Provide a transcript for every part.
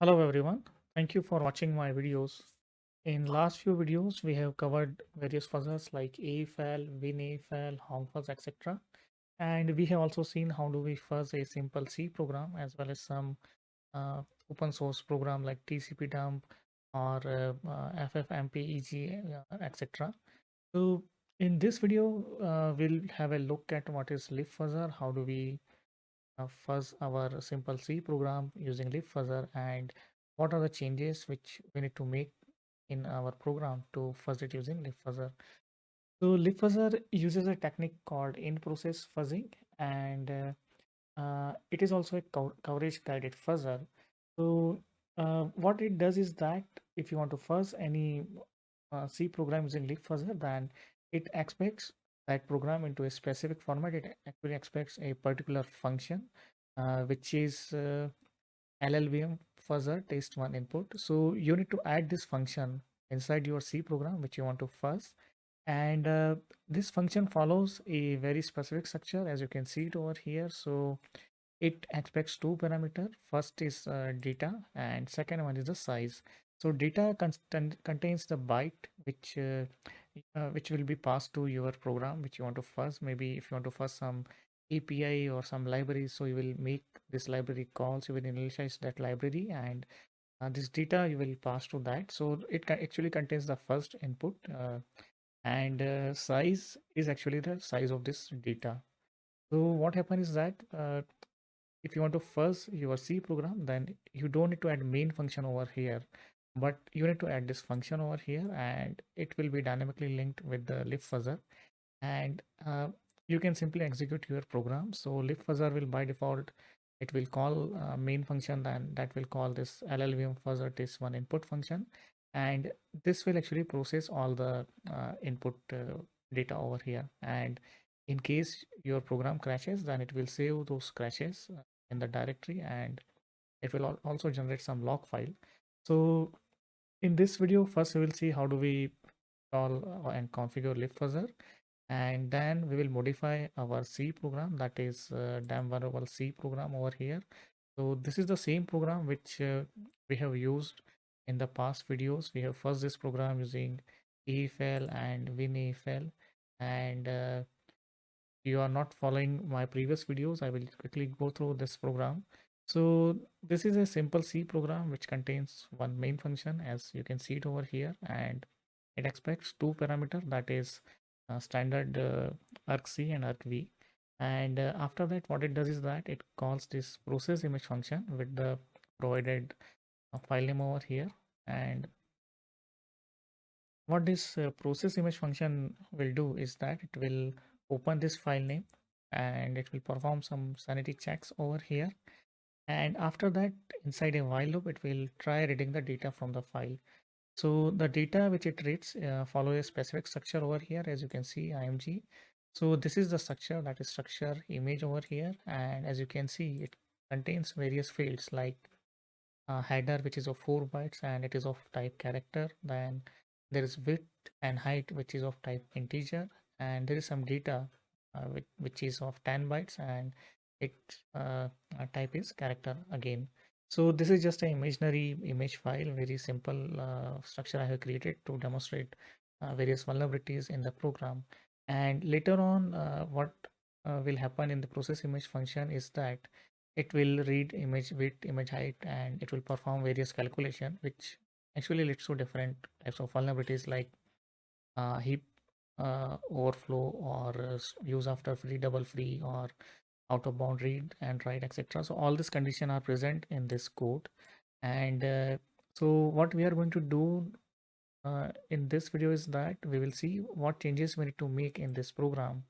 Hello everyone. Thank you for watching my videos. In last few videos, we have covered various fuzzers like AFL, WinAFL, HongFuzz, etc. And we have also seen how do we fuzz a simple C program as well as some uh, open source program like TCP/dump or FFmpeg, etc. So in this video, we'll have a look at what is libfuzzer, how do we fuzz our simple C program using libfuzzer, and what are the changes which we need to make in our program to fuzz it using libfuzzer. So libfuzzer uses a technique called in-process fuzzing, and it is also a coverage guided fuzzer. So what it does is that if you want to fuzz any C program using libfuzzer, then it expects that program into a specific format. It actually expects a particular function, which is LLVM fuzzer test1 input. So you need to add this function inside your C program which you want to fuzz, and this function follows a very specific structure as you can see it over here. So it expects two parameter. First is data and second one is the size. So data contains the byte which will be passed to your program which you want to fuzz. Maybe if you want to fuzz some API or some library, so you will make this library calls, you will initialize that library, and this data you will pass to that. So it actually contains the first input, and size is actually the size of this data. So what happens is that if you want to fuzz your C program, then you don't need to add main function over here, but you need to add this function over here, and it will be dynamically linked with the libfuzzer, and you can simply execute your program. So libfuzzer will by default it will call main function, then that will call this LLVM fuzzer test1 input function, and this will actually process all the input data over here. And in case your program crashes, then it will save those crashes in the directory, and it will also generate some log file. So in this video, first we will see how do we install and configure libfuzzer, and then we will modify our C program, that is damn variable C program over here. So this is the same program which we have used in the past videos. We have first this program using EFL and WinEFL, and you are not following my previous videos, I will quickly go through this program. So this is a simple C program which contains one main function as you can see it over here, and it expects two parameter, that is standard argc and argv. And after that what it does is that it calls this process image function with the provided file name over here. And what this process image function will do is that it will open this file name and it will perform some sanity checks over here, and after that inside a while loop it will try reading the data from the file. So the data which it reads follow a specific structure over here as you can see img. So this is the structure, that is structure image over here, and as you can see it contains various fields like header which is of 4 bytes and it is of type character, then there is width and height which is of type integer, and there is some data which is of 10 bytes and its type is character again. So this is just an imaginary image file, very simple structure I have created to demonstrate various vulnerabilities in the program. And later on what will happen in the process image function is that it will read image width, image height, and it will perform various calculation which actually leads to different types of vulnerabilities like heap overflow, or use after free, double free, or out of bound read and write, etc. So all these conditions are present in this code. And so what we are going to do in this video is that we will see what changes we need to make in this program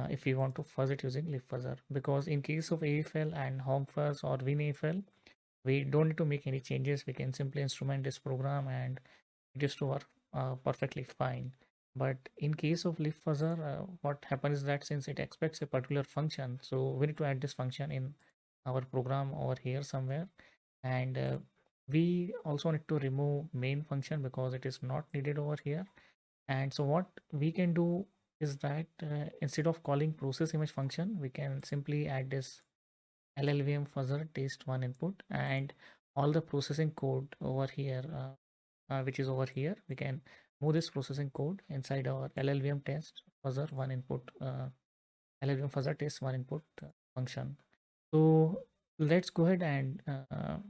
if we want to fuzz it using libfuzzer, because in case of AFL and HongFuzz or WinAFL, we don't need to make any changes. We can simply instrument this program and it is to work perfectly fine. But in case of libfuzzer, what happens is that since it expects a particular function, so we need to add this function in our program over here somewhere. And we also need to remove main function because it is not needed over here. And so what we can do is that instead of calling process image function, we can simply add this LLVM fuzzer test1 input, and all the processing code over here, which is over here. We can move this processing code inside our LLVM test fuzzer one input, LLVM fuzzer test one input function. So let's go ahead and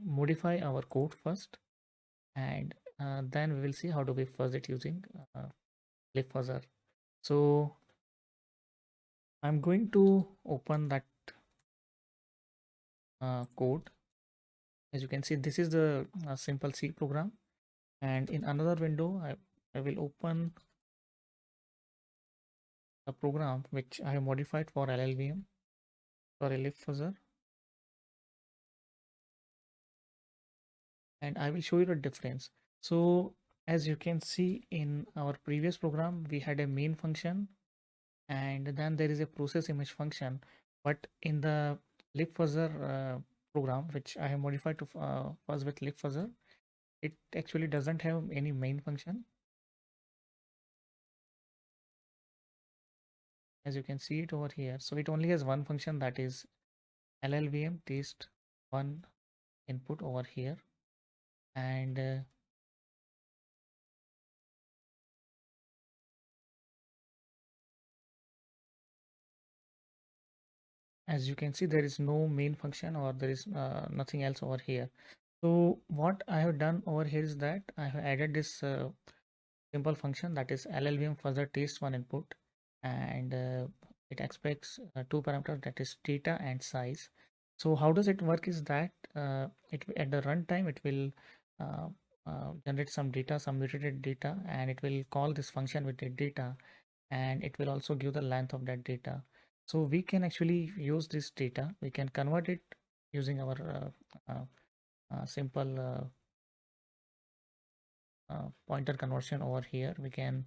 modify our code first, and then we will see how do we fuzz it using libfuzzer. So I'm going to open that code. As you can see, this is the simple C program, and in another window I will open a program which I have modified for LLVM, for a libfuzzer, and I will show you the difference. So as you can see, in our previous program we had a main function, and then there is a process image function, but in the libfuzzer program which I have modified to fuzz with libfuzzer, it actually doesn't have any main function. As you can see it over here, so it only has one function, that is LLVM test one input over here. And as you can see, there is no main function, or there is nothing else over here. So what I have done over here is that I have added this simple function, that is LLVM fuzzer test one input, and it expects two parameters, that is data and size. So how does it work is that it at the runtime it will uh, generate some data, some mutated data, and it will call this function with the data, and it will also give the length of that data. So we can actually use this data, we can convert it using our simple pointer conversion over here. We can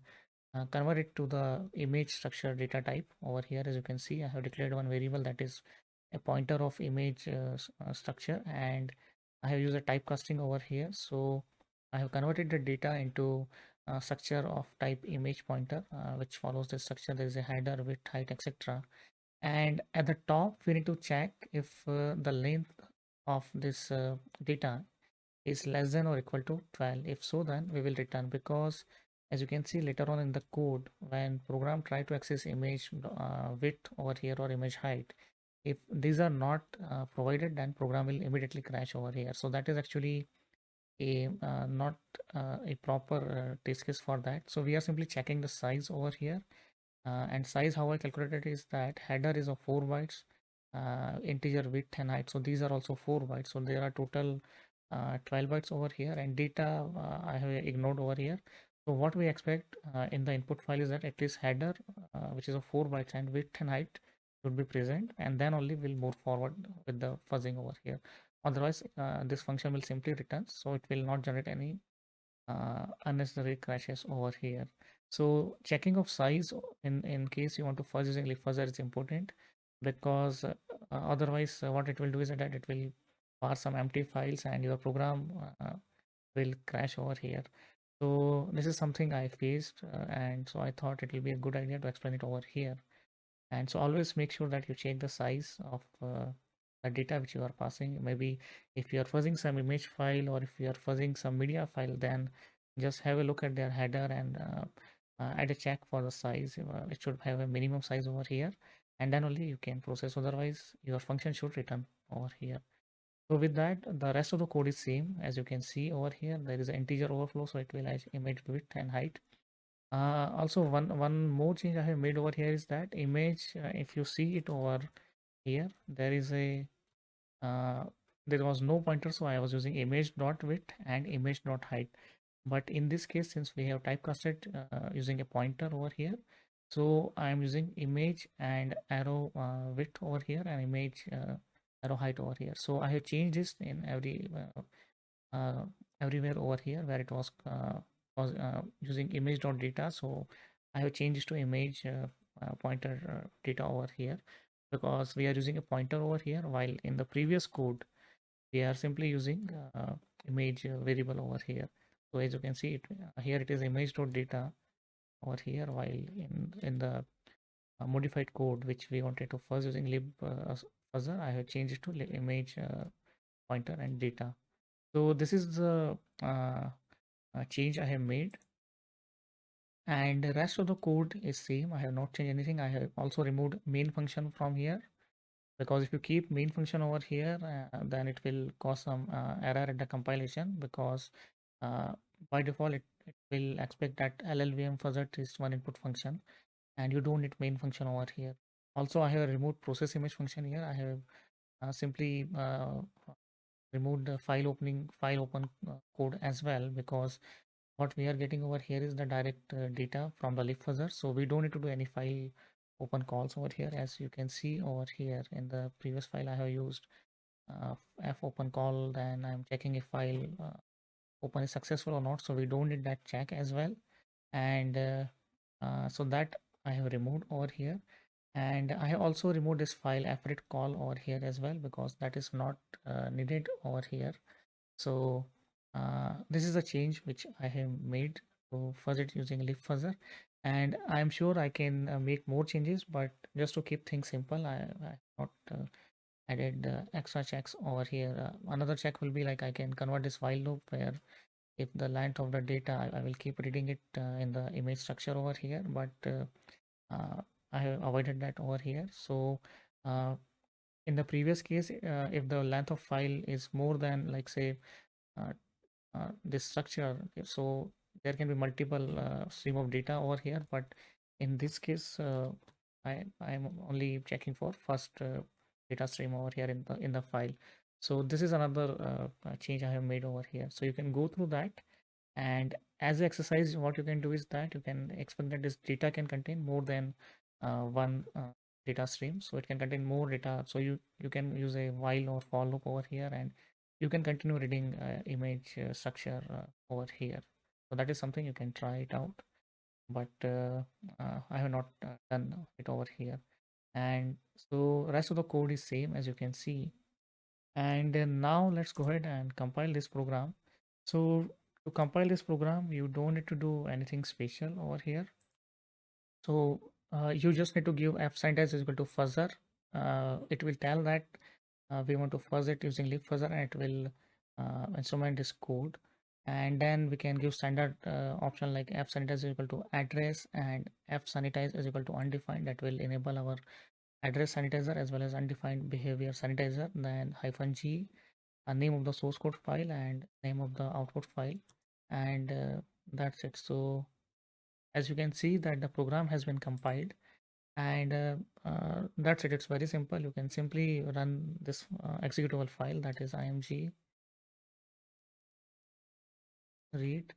convert it to the image structure data type over here. As you can see, I have declared one variable, that is a pointer of image structure, and I have used a typecasting over here. So I have converted the data into structure of type image pointer, which follows the structure. There is a header, width, height, etc. And at the top we need to check if the length of this data is less than or equal to 12. If so, then we will return, because as you can see later on in the code, when program try to access image width over here or image height, if these are not provided, then program will immediately crash over here. So that is actually a not a proper test case for that. So we are simply checking the size over here, and size, how I calculated is that header is of 4 bytes, integer width and height, so these are also 4 bytes, so there are total 12 bytes over here, and data I have ignored over here. So what we expect in the input file is that at least header, which is of 4 bytes, and width and height should be present, and then only we'll move forward with the fuzzing over here. Otherwise this function will simply return, so it will not generate any unnecessary crashes over here. So checking of size in case you want to fuzz using libfuzzer is important, because otherwise what it will do is that it will parse some empty files, and your program will crash over here. So this is something I faced, and so I thought it will be a good idea to explain it over here. And so always make sure that you check the size of the data which you are passing. Maybe if you are fuzzing some image file, or if you are fuzzing some media file, then just have a look at their header, and add a check for the size. It should have a minimum size over here, and then only you can process. Otherwise your function should return over here. So with that, the rest of the code is same. As you can see over here, there is an integer overflow, so it will have image width and height. Also, one more change I have made over here is that image. If you see it over here, there is a there was no pointer, so I was using image dot width and image dot height. But in this case, since we have typecasted using a pointer over here, so I am using image and arrow width over here, and image arrow height over here. So I have changed this in everywhere over here where it was using image dot data. So I have changed to image pointer data over here, because we are using a pointer over here, while in the previous code we are simply using image variable over here. So as you can see it here, it is image dot data over here, while in the modified code which we wanted to fuzz using lib fuzzer, I have changed it to image pointer and data. So this is the change I have made, and the rest of the code is same. I have not changed anything. I have also removed main function from here, because if you keep main function over here, then it will cause some error at the compilation, because uh, by default it will expect that LLVM fuzzer is one input function, and you don't need main function over here. Also, I have removed process image function here. I have simply removed the file open code as well, because what we are getting over here is the direct data from the lib fuzzer, so we don't need to do any file open calls over here. As you can see over here in the previous file, I have used f open call, then I'm checking if file open is successful or not, so we don't need that check as well. And so that I have removed over here, and I have also removed this file fret call over here as well, because that is not needed over here. So this is a change which I have made to fuzz it using libfuzzer, and I'm sure I can make more changes, but just to keep things simple, I not added extra checks over here. Another check will be like I can convert this while loop, where if the length of the data, I will keep reading it in the image structure over here, but I have avoided that over here. So uh, in the previous case, if the length of file is more than, like, say, uh, this structure, so there can be multiple stream of data over here, but in this case I'm only checking for first data stream over here in the file. So this is another change I have made over here, so you can go through that. And as an exercise, what you can do is that you can expect that this data can contain more than one data stream, so it can contain more data, so you can use a while or for loop over here, and you can continue reading image structure over here. So that is something you can try it out, but I have not done it over here. And so rest of the code is same, as you can see. And now let's go ahead and compile this program. So to compile this program, you don't need to do anything special over here. So you just need to give f syntax is equal to fuzzer. It will tell that we want to fuzz it using libfuzzer, and it will instrument this code. And then we can give standard option like f sanitize is equal to address, and f sanitize is equal to undefined. That will enable our address sanitizer as well as undefined behavior sanitizer. Then -g, a name of the source code file and name of the output file, and that's it. So as you can see that the program has been compiled, and that's it. It's very simple. You can simply run this executable file, that is img read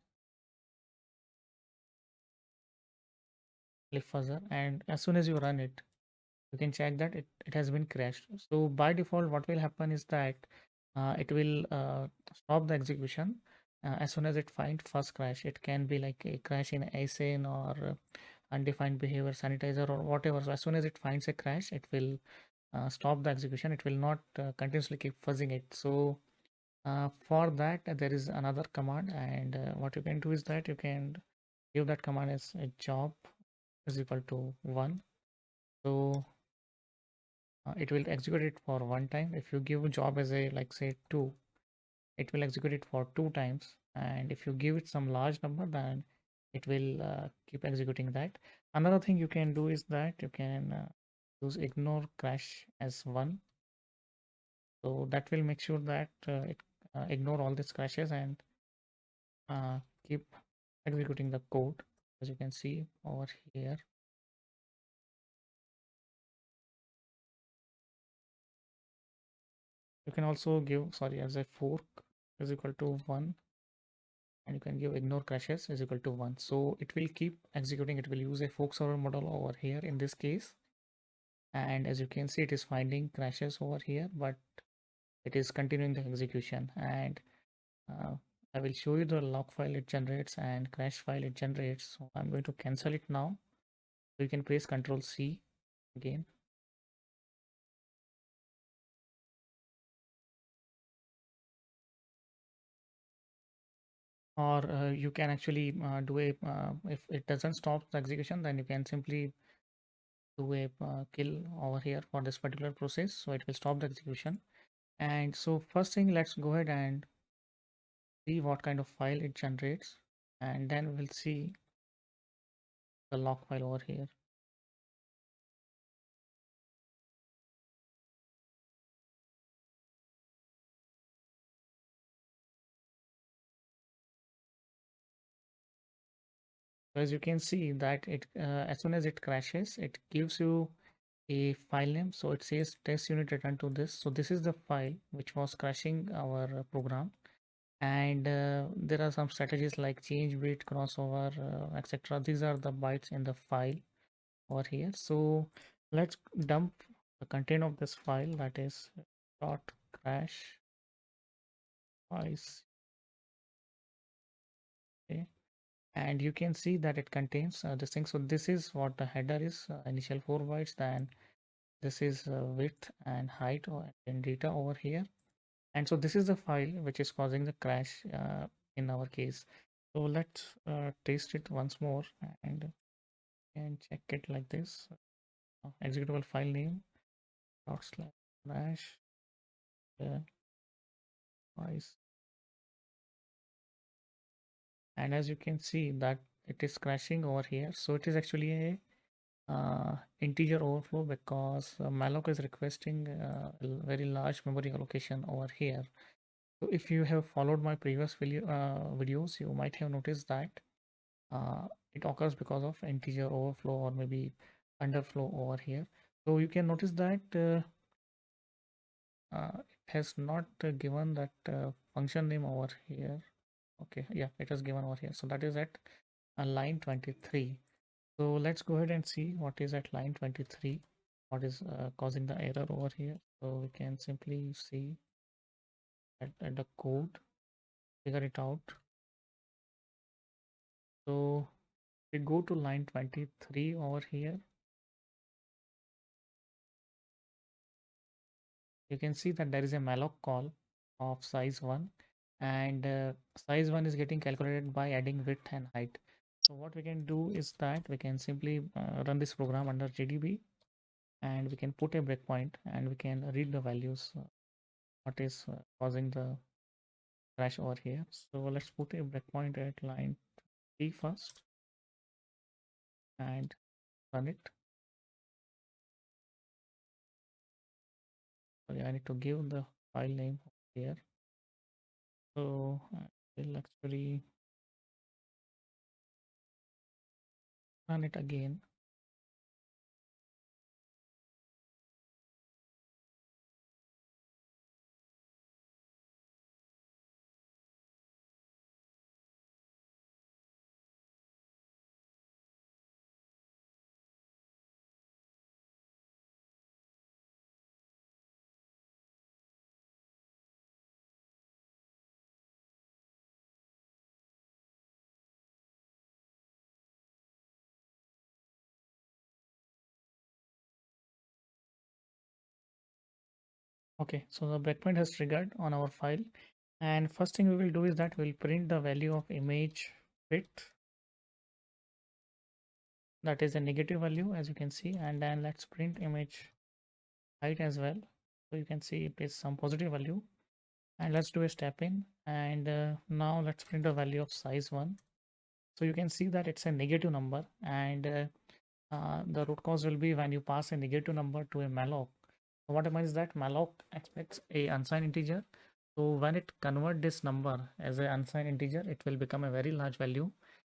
libfuzzer, and as soon as you run it, you can check that it has been crashed. So by default, what will happen is that it will stop the execution as soon as it finds first crash. It can be like a crash in async or undefined behavior sanitizer or whatever. So as soon as it finds a crash, it will stop the execution. It will not continuously keep fuzzing it. So for that, there is another command, and what you can do is that you can give that command as a job is equal to 1. So it will execute it for one time. If you give a job as a, like, say, 2, it will execute it for 2 times, and if you give it some large number, then it will keep executing that. Another thing you can do is that you can use ignore crash as 1, so that will make sure that it ignore all these crashes and uh, keep executing the code, as you can see over here. You can also give, sorry, as a fork is equal to 1, and you can give ignore crashes is equal to 1. So it will keep executing. It will use a fork server model over here in this case, and as you can see, it is finding crashes over here, but it is continuing the execution. And uh, I will show you the log file it generates and crash file it generates. So I'm going to cancel it now. So you can press Ctrl C again. Or you can actually do a if it doesn't stop the execution, then you can simply do a kill over here for this particular process, so it will stop the execution. And so first thing, let's go ahead and see what kind of file it generates, and then we'll see the log file over here. So as you can see that it as soon as it crashes, it gives you a file name. So it says test unit return to this. So this is the file which was crashing our program. And there are some strategies like change bit, crossover, etc. These are the bytes in the file over here. So let's dump the content of this file, that is dot crash twice. Okay, and you can see that it contains this thing. So this is what the header is, initial 4 bytes, then this is width and height and data over here. And so this is the file which is causing the crash in our case. So let's taste it once more and check it like this. Executable file name dot slash crash twice. And as you can see that it is crashing over here. So it is actually a integer overflow because malloc is requesting very large memory allocation over here. So if you have followed my previous videos, you might have noticed that it occurs because of integer overflow or maybe underflow over here. So you can notice that it has not given that function name over here. Okay, yeah, it is given over here. So that is at line 23. So let's go ahead and see what is at line 23, what is causing the error over here. So we can simply see at the code, figure it out. So we go to line 23 over here. You can see that there is a malloc call of size 1, and size 1 is getting calculated by adding width and height. So what we can do is that we can simply run this program under GDB, and we can put a breakpoint and we can read the values what is causing the crash over here. So let's put a breakpoint at line 3 first and run it. Sorry, I need to give the file name here. So we'll actually run it again. Okay, so the breakpoint has triggered on our file, and first thing we will do is that we'll print the value of image width, that is a negative value as you can see, and then let's print image height as well. So you can see it is some positive value, and let's do a step in, and now let's print the value of size 1. So you can see that it's a negative number, and the root cause will be when you pass a negative number to a malloc. So what happens is that malloc expects a unsigned integer. So when it convert this number as an unsigned integer, it will become a very large value.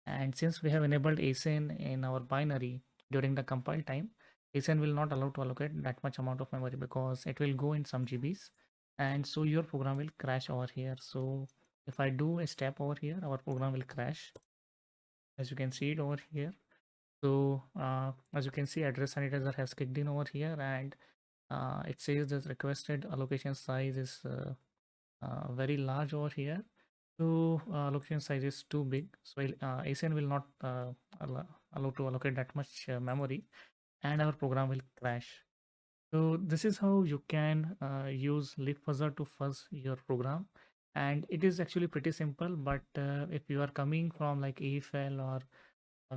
And since we have enabled asyn in our binary during the compile time, asyn will not allow to allocate that much amount of memory because it will go in some GBs. And so your program will crash over here. So if I do a step over here, our program will crash, as you can see it over here. So as you can see, address sanitizer has kicked in over here, and it says that requested allocation size is very large over here. So allocation size is too big. So asyn will not allow to allocate that much memory, and our program will crash. So this is how you can use libfuzzer to fuzz your program, and it is actually pretty simple. But if you are coming from like AFL or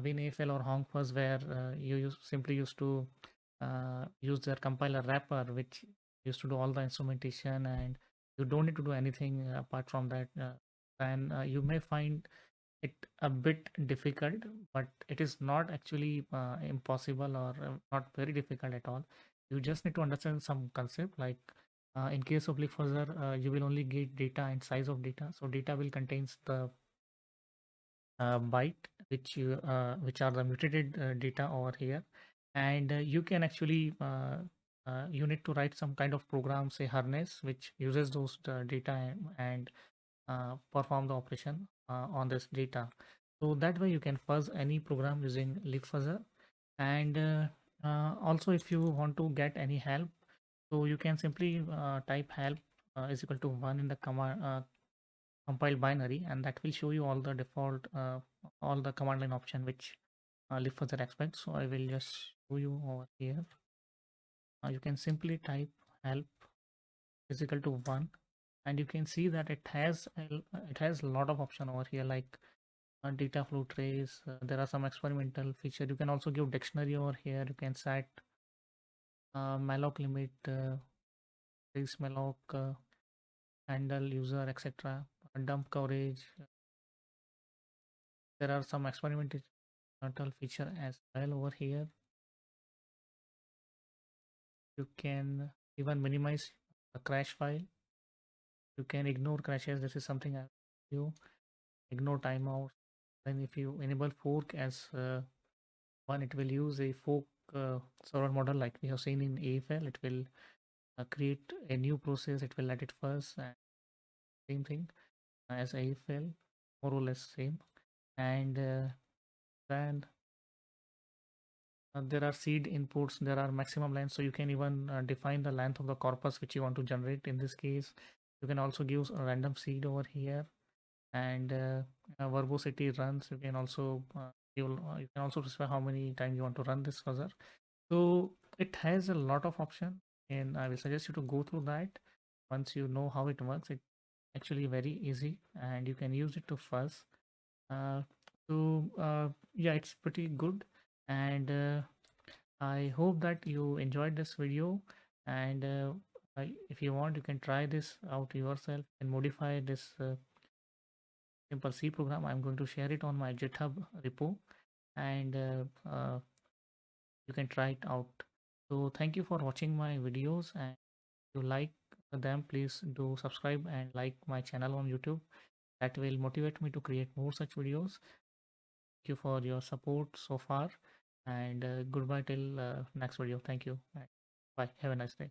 WinAFL or HongFuzz, where simply used to use their compiler wrapper, which used to do all the instrumentation, and you don't need to do anything apart from that. then you may find it a bit difficult, but it is not actually impossible or not very difficult at all. You just need to understand some concept like in case of LeafFuzzer, you will only get data and size of data. So data will contains the byte which are the mutated data over here, and you can actually you need to write some kind of program, say harness, which uses those data and perform the operation on this data. So that way you can fuzz any program using LeafFuzzer. And also, if you want to get any help, so you can simply type help is equal to 1 in the command compiled binary, and that will show you all the default all the command line option which LeafFuzzer expects. So I will just show you over here. You can simply type help is equal to 1, and you can see that it has a lot of option over here, like data flow trace. There are some experimental feature. You can also give dictionary over here. You can set malloc limit, trace malloc, handle user, etc. Dump coverage. There are some experimental feature as well over here. You can even minimize a crash file. You can ignore crashes. This is something I you ignore timeout. Then if you enable fork as one, it will use a fork server model like we have seen in AFL. It will create a new process. It will let it first, and same thing as AFL, more or less same. And then there are seed inputs. There are maximum length, so you can even define the length of the corpus which you want to generate. In this case, you can also give a random seed over here, and verbosity runs. You can also you can also specify how many times you want to run this fuzzer. So it has a lot of option, and I will suggest you to go through that. Once you know how it works, it's actually very easy, and you can use it to fuzz. Uh, yeah, it's pretty good, and I hope that you enjoyed this video. And if you want, you can try this out yourself and modify this simple C program. I'm going to share it on my GitHub repo, and you can try it out. So thank you for watching my videos, and if you like them, please do subscribe and like my channel on YouTube. That will motivate me to create more such videos. Thank you for your support so far, and goodbye till next video. Thank you. Bye. Have a nice day.